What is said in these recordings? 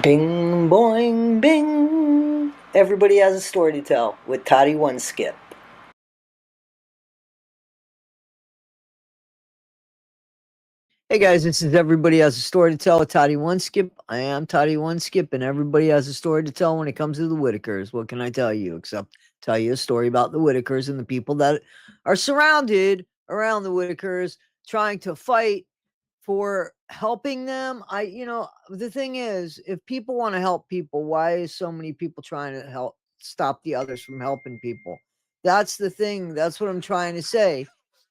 Bing boing bing. Everybody has a story to tell with Toddy One Skip. Hey guys, this is Everybody Has a Story to Tell with Toddy One Skip. I am Toddy One Skip, and everybody has a story to tell when it comes to the Whittakers. What can I tell you except tell you a story about the Whittakers and the people that are surrounded around the Whittakers trying to fight for helping them. The thing is, if people want to help people, why is so many people trying to help stop the others from helping people? That's the thing. That's what I'm trying to say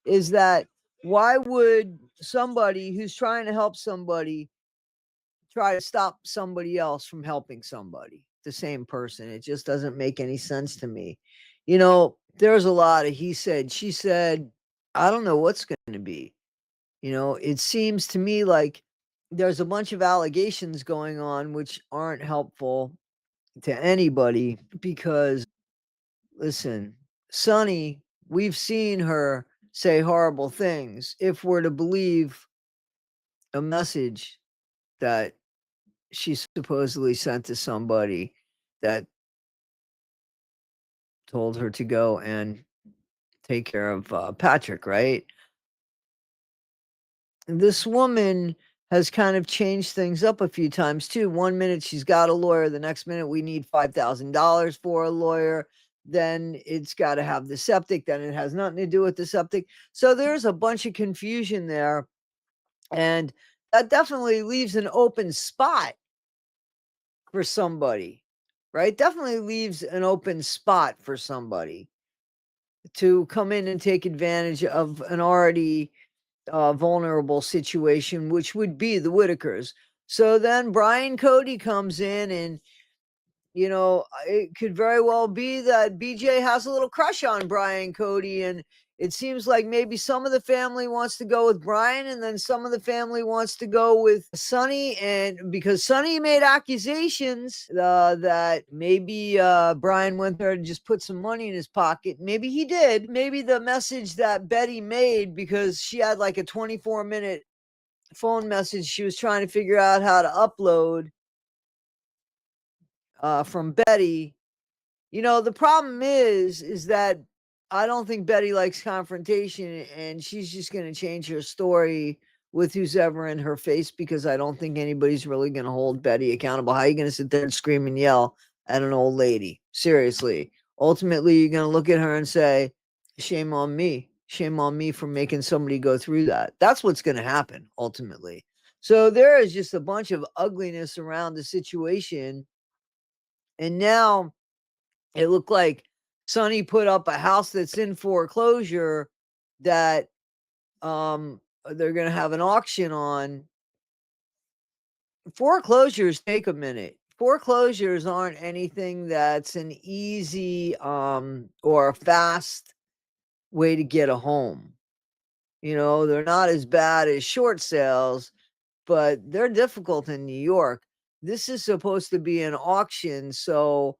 is that why would somebody who's trying to help somebody try to stop somebody else from helping somebody, the same person? It just doesn't make any sense to me. There's a lot of he said, she said. I don't know what's going to be. It seems to me like there's a bunch of allegations going on which aren't helpful to anybody because, listen, Sonny, we've seen her say horrible things. If we're to believe a message that she supposedly sent to somebody that told her to go and take care of Patrick, right? This woman has kind of changed things up a few times too. One minute she's got a lawyer, the next minute we need $5,000 for a lawyer. Then it's got to have the septic, then it has nothing to do with the septic. So there's a bunch of confusion there. And that definitely leaves an open spot for somebody, right? Definitely leaves an open spot for somebody to come in and take advantage of an already vulnerable situation, which would be the Whitakers. So then Brian Cody comes in, and it could very well be that BJ has a little crush on Brian Cody, and it seems like maybe some of the family wants to go with Brian, and then some of the family wants to go with Sonny, and because Sonny made accusations that maybe Brian went there to just put some money in his pocket. Maybe he did. Maybe the message that Betty made, because she had like a 24-minute phone message she was trying to figure out how to upload from Betty. The problem is that I don't think Betty likes confrontation, and she's just going to change her story with who's ever in her face, because I don't think anybody's really going to hold Betty accountable. How are you going to sit there and scream and yell at an old lady? Seriously. Ultimately, you're going to look at her and say, shame on me. Shame on me for making somebody go through that. That's what's going to happen ultimately. So there is just a bunch of ugliness around the situation. And now it looked like Sonny put up a house that's in foreclosure that they're going to have an auction on. Foreclosures take a minute. Foreclosures aren't anything that's an easy or a fast way to get a home. They're not as bad as short sales, but they're difficult in New York. This is supposed to be an auction, so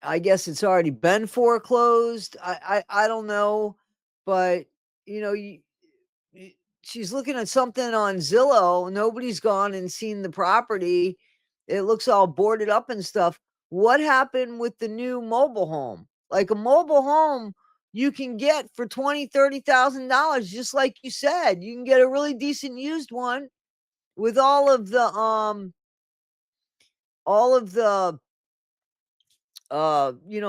I guess it's already been foreclosed. I don't know, but you know, you she's looking at something on Zillow. Nobody's gone and seen the property. It looks all boarded up and stuff. What happened with the new mobile home? Like a mobile home you can get for 20, $30,000, just like you said. You can get a really decent used one with all of the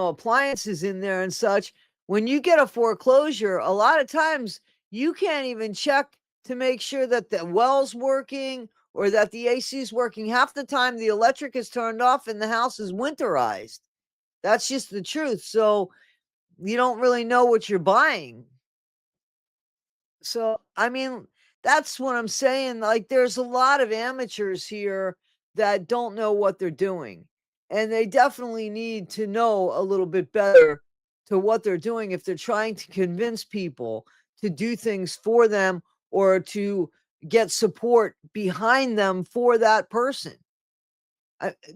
appliances in there and such. When you get a foreclosure, a lot of times you can't even check to make sure that the well's working or that the AC is working. Half the time the electric is turned off and the house is winterized. That's just the truth. So you don't really know what you're buying. So, I mean, that's what I'm saying. Like, there's a lot of amateurs here that don't know what they're doing. And they definitely need to know a little bit better to what they're doing if they're trying to convince people to do things for them or to get support behind them for that person.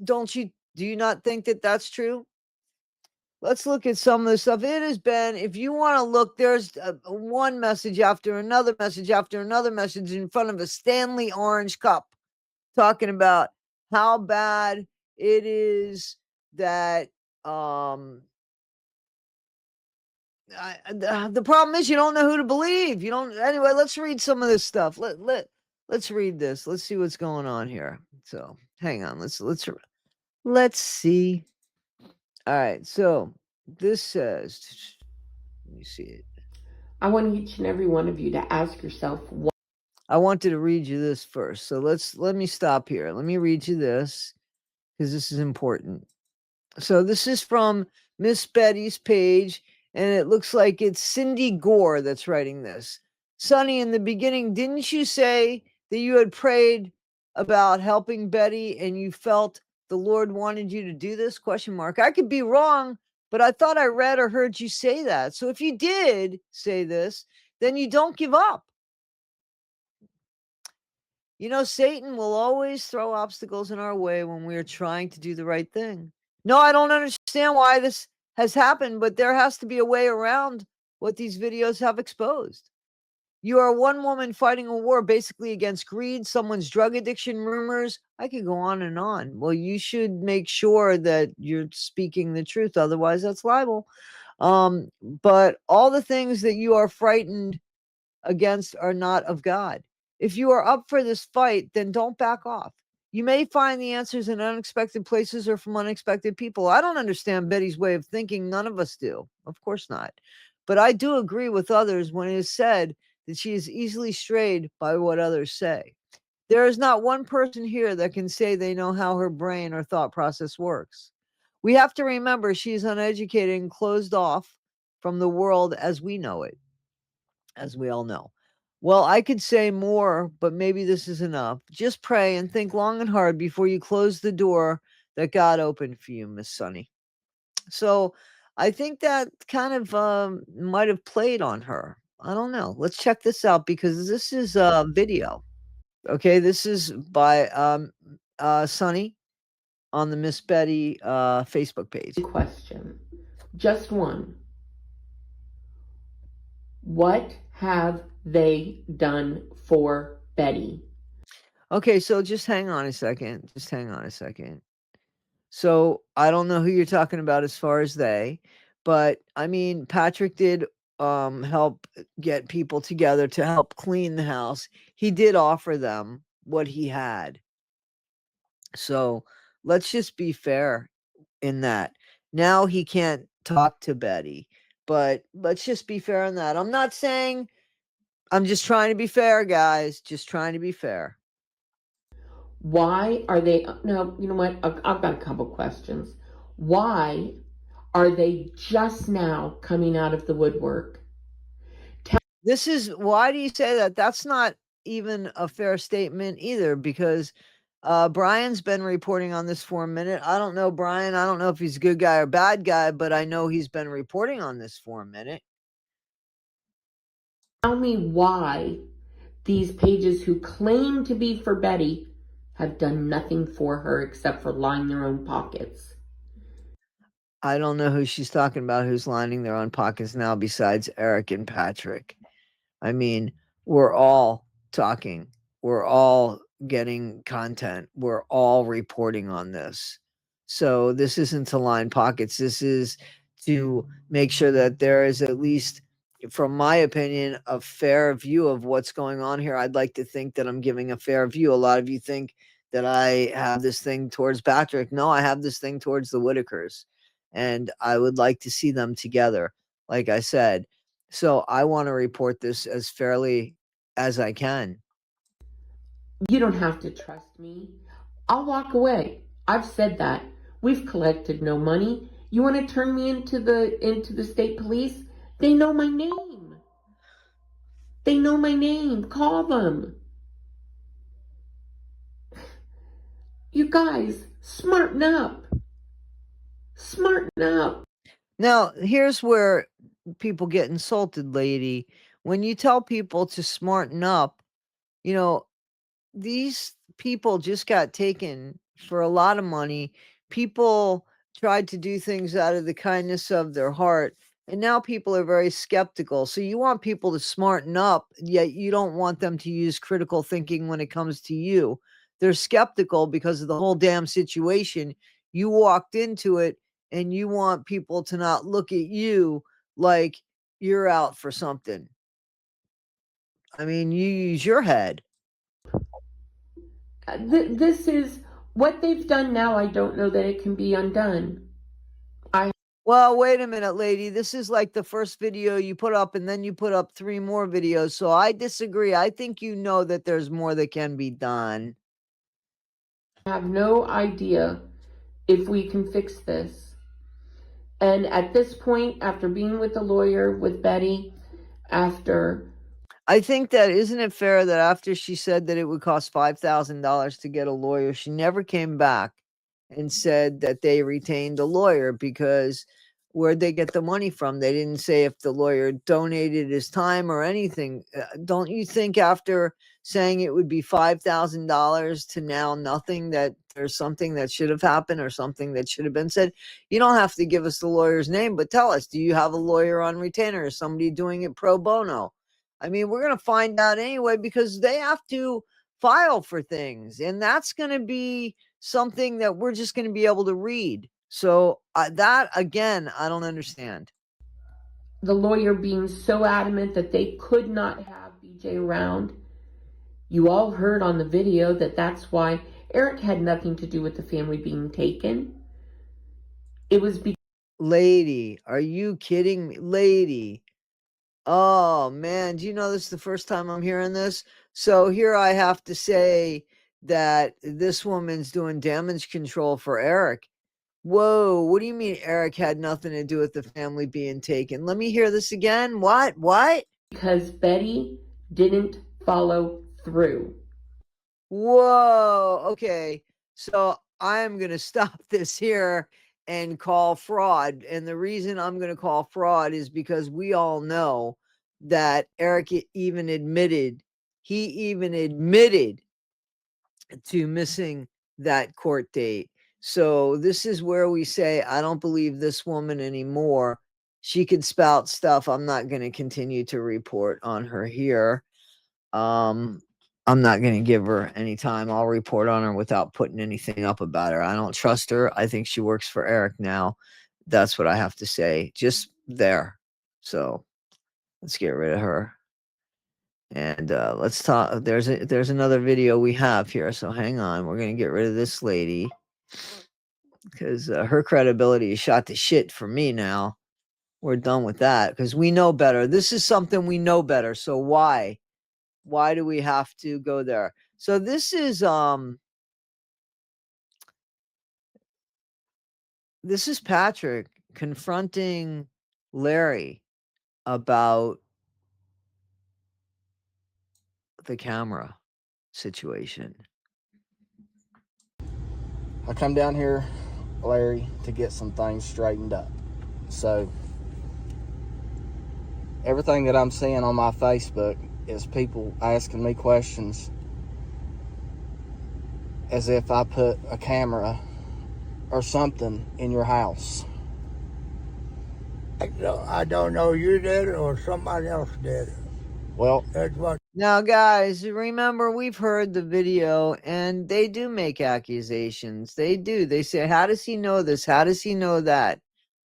Do you not think that that's true? Let's look at some of the stuff. It has been, if you want to look, there's one message after another message after another message in front of a Stanley orange cup talking about how bad it is that the problem is you don't know who to believe. You don't. Anyway, let's read some of this stuff. Let's read this. Let's see what's going on here. So hang on. Let's see. All right. So this says. Let me see it. I want each and every one of you to ask yourself what. I wanted to read you this first. So let me stop here. Let me read you this because this is important. So this is from Miss Betty's page, and it looks like it's Cindy Gore that's writing this. Sonny, in the beginning, didn't you say that you had prayed about helping Betty and you felt the Lord wanted you to do this? Question mark. I could be wrong, but I thought I read or heard you say that. So if you did say this, then you don't give up. You know, Satan will always throw obstacles in our way when we are trying to do the right thing. No, I don't understand why this has happened, but there has to be a way around what these videos have exposed. You are one woman fighting a war basically against greed, someone's drug addiction, rumors. I could go on and on. Well, you should make sure that you're speaking the truth. Otherwise, that's libel. But all the things that you are frightened against are not of God. If you are up for this fight, then don't back off. You may find the answers in unexpected places or from unexpected people. I don't understand Betty's way of thinking. None of us do. Of course not. But I do agree with others when it is said that she is easily strayed by what others say. There is not one person here that can say they know how her brain or thought process works. We have to remember she is uneducated and closed off from the world as we know it, as we all know. Well, I could say more, but maybe this is enough. Just pray and think long and hard before you close the door that God opened for you, Miss Sunny. So I think that kind of might have played on her. I don't know. Let's check this out because this is a video. Okay, this is by Sunny on the Miss Betty Facebook page. Question. Just one. What have they done for Betty? Okay, so just hang on a second. Just hang on a second. So I don't know who you're talking about as far as they, but I mean, Patrick did help get people together to help clean the house. He did offer them what he had. So let's just be fair in that. Now he can't talk to Betty, but let's just be fair on that. I'm not saying, I'm just trying to be fair, guys. Just trying to be fair. Why are they? No, you know what? I've got a couple questions. Why are they just now coming out of the woodwork? This is, why do you say that? That's not even a fair statement either, because Brian's been reporting on this for a minute. I don't know Brian. I don't know if he's a good guy or bad guy, but I know he's been reporting on this for a minute. Tell me why these pages who claim to be for Betty have done nothing for her except for line their own pockets. I don't know who she's talking about who's lining their own pockets now besides Eric and Patrick. I mean, we're all talking. We're all getting content. We're all reporting on this. So this isn't to line pockets. This is to make sure that there is, at least from my opinion, a fair view of what's going on here. I'd like to think that I'm giving a fair view. A lot of you think that I have this thing towards Patrick. No, I have this thing towards the Whittakers. And I would like to see them together, like I said. So I want to report this as fairly as I can. You don't have to trust me. I'll walk away. I've said that. We've collected no money. You want to turn me into the state police? They know my name. They know my name. Call them. You guys, smarten up. Smarten up. Now, here's where people get insulted, lady. When you tell people to smarten up, you know, these people just got taken for a lot of money. People tried to do things out of the kindness of their heart, and now people are very skeptical. So you want people to smarten up, yet you don't want them to use critical thinking when it comes to you. they're skeptical because of the whole damn situation. You walked into it and you want people to not look at you like you're out for something. I mean, you use your head. This is what they've done now. I don't know that it can be undone. Well, wait a minute, lady. This is like the first video you put up, and then you put up 3 more videos. So I disagree. I think you know that there's more that can be done. I have no idea if we can fix this. And at this point, after being with the lawyer, with Betty, after I think that isn't it fair that after she said that it would cost $5,000 to get a lawyer, she never came back and said that they retained a lawyer, because where'd they get the money from? They didn't say if the lawyer donated his time or anything. Don't you think after saying it would be $5,000 to now nothing, that there's something that should have happened or something that should have been said? You don't have to give us the lawyer's name, but tell us, do you have a lawyer on retainer? Is somebody doing it pro bono? I mean, we're going to find out anyway, because they have to file for things, and that's going to be something that we're just going to be able to read. So that, again, I don't understand. the lawyer being so adamant that they could not have BJ around. You all heard on the video that that's why Eric had nothing to do with the family being taken. It was because Lady, are you kidding me? Lady. Oh, man. Do you know this is the first time I'm hearing this? So here I have to say that this woman's doing damage control for Eric. Whoa, what do you mean Eric had nothing to do with the family being taken? Let me hear this again. What? because Betty didn't follow through. Whoa, okay. So I'm going to stop this here and call fraud. And the reason I'm going to call fraud is because we all know that Eric he even admitted to missing that court date. So this is where we say, I don't believe this woman anymore. She could spout stuff. I'm not going to continue to report on her here. I'm not going to give her any time. I'll report on her without putting anything up about her. I don't trust her. I think she works for Eric now. That's what I have to say. Just there. So let's get rid of her. And let's talk. There's another video we have here. So hang on. We're going to get rid of this lady, because her credibility is shot to shit for me now. We're done with that because we know better. This is something we know better. So why do we have to go there? So this is Patrick confronting Larry about the camera situation. I come down here, Larry, to get some things straightened up. So everything that I'm seeing on my Facebook is people asking me questions as if I put a camera or something in your house. I don't know you did it or somebody else did it. Well, That's what. Now, guys, remember, we've heard the video, and they do make accusations. They do. They say, how does he know this? How does he know that?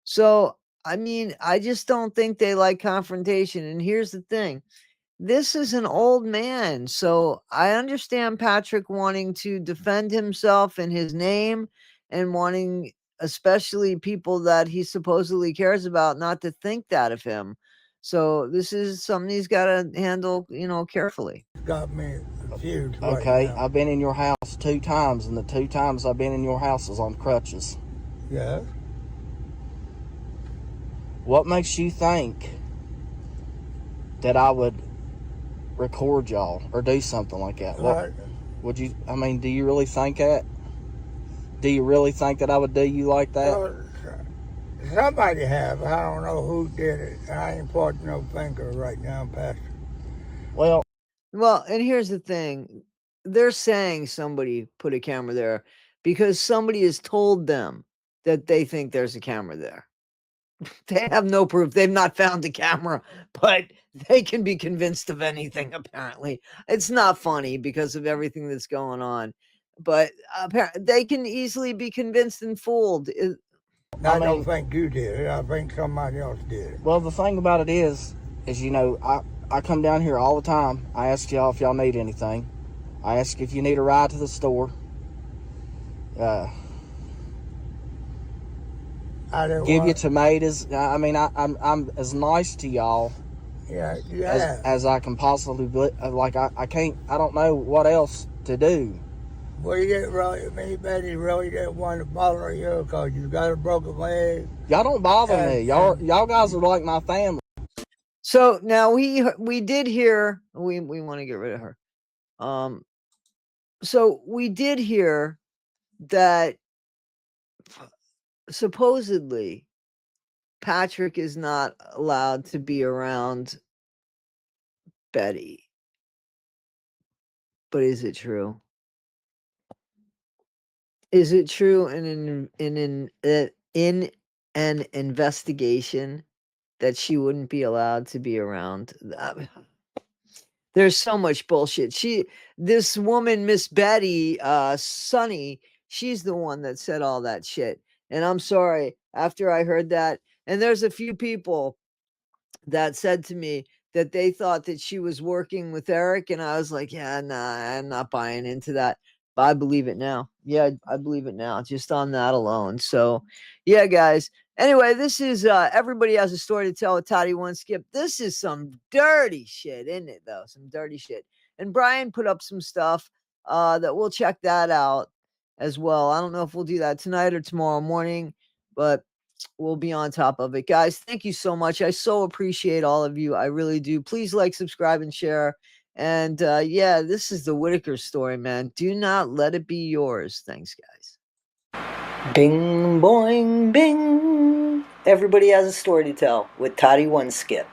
So, I mean, I just don't think they like confrontation. And here's the thing. This is an old man. So I understand Patrick wanting to defend himself and his name, and wanting, especially people that he supposedly cares about, not to think that of him. So this is something he's got to handle, carefully. Got me confused. okay, Right now. I've been in your house 2 times, and the 2 times I've been in your house is on crutches. Yes. What makes you think that I would record y'all or do something like that? What would you? I mean, do you really think that? Do you really think that I would do you like that? Well, somebody have. I don't know who did it. I ain't pointing no finger right now, Pastor. Well, And here's the thing. They're saying somebody put a camera there because somebody has told them that they think there's a camera there. They have no proof. They've not found a camera, but they can be convinced of anything, apparently. It's not funny because of everything that's going on. but they can easily be convinced and fooled. I don't think you did it. I think somebody else did it. Well, the thing about it is you know, I come down here all the time. I ask y'all if y'all need anything. I ask if you need a ride to the store. Give you tomatoes. I mean, I'm as nice to y'all as I can possibly be. Like, I can't, I don't know what else to do. Well, you didn't really, me, Betty, really didn't want to bother you because you got a broken leg. Y'all don't bother me. Y'all guys are like my family. So now we did hear, we want to get rid of her. So we did hear that supposedly Patrick is not allowed to be around Betty. But is it true? Is it true in an investigation that she wouldn't be allowed to be around? There's so much bullshit. This woman, Miss Betty, Sonny, she's the one that said all that shit. And I'm sorry, after I heard that, and there's a few people that said to me that they thought that she was working with Eric, and I was like, yeah, nah, I'm not buying into that. But I believe it now. Yeah, I believe it now, just on that alone. So, yeah, guys. Anyway, this is Everybody Has a Story to Tell with Toddy One Skip. This is some dirty shit, isn't it, though? Some dirty shit. And Brian put up some stuff that we'll check that out as well. I don't know if we'll do that tonight or tomorrow morning, but we'll be on top of it. Guys, thank you so much. I so appreciate all of you. I really do. Please like, subscribe, and share. And yeah, this is the Whittaker story, man. Do not let it be yours. Thanks, guys. Bing, boing, bing. Everybody Has a Story to Tell with Toddy One Skip.